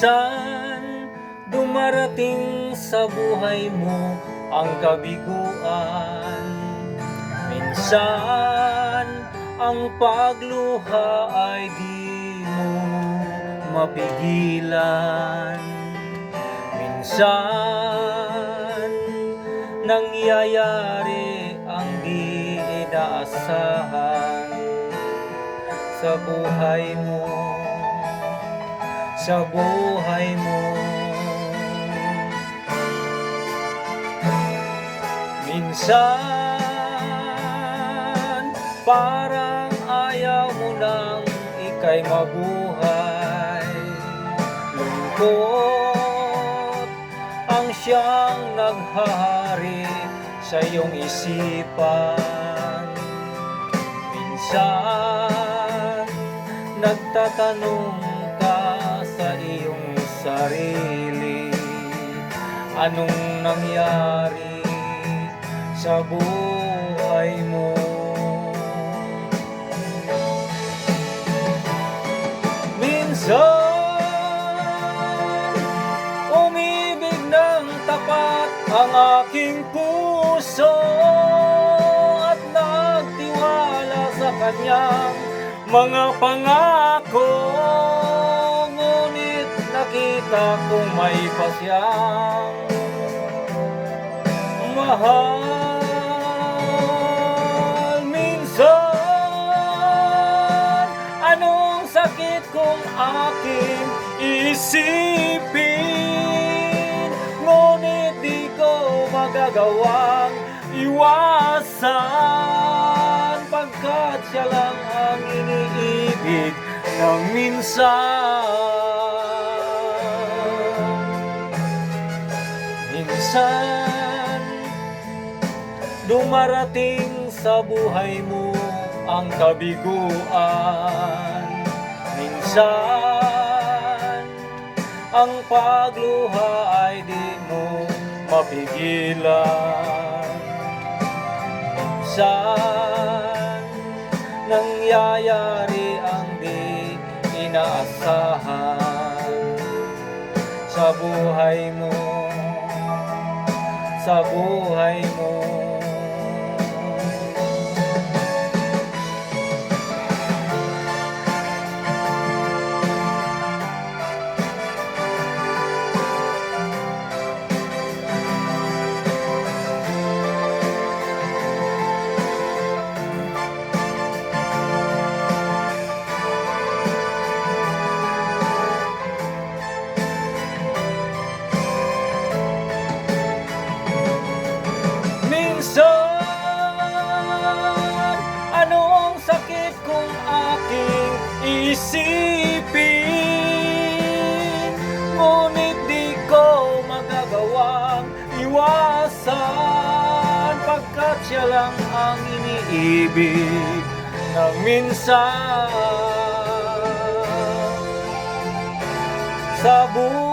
Minsan dumarating sa buhay mo ang kabiguan. Minsan ang pagluha ay di mo mapigilan. Minsan nangyayari ang di inaasahan sa buhay mo, sa buhay mo. Minsan parang ayaw mo nang ika'y mabuhay. Lungkot ang siyang naghahari sa iyong isipan. Minsan nagtatanong ka sa iyong sarili, anong nangyari sa buhay mo? Minsan umibig ng tapat ang aking puso at nagtiwala sa kanyang mga pangako. Ngunit nakita kong may iba siyang mahal. Minsan anong sakit kung aking isipin, ngunit di ko magagawang iwasan, pagkat siya lang ang iniibig ng minsan. Minsan dumarating sa buhay mo ang kabiguan. Minsan ang pagluha ay di mo mapigilan. Minsan nangyayari ang di inaasahan sa buhay mo, sa buhay mo. Minsan anong sakit kung aking isipin, ngunit di ko magagawang iwasan, pagkat siya lang ang iniibig ng minsan sa buhay.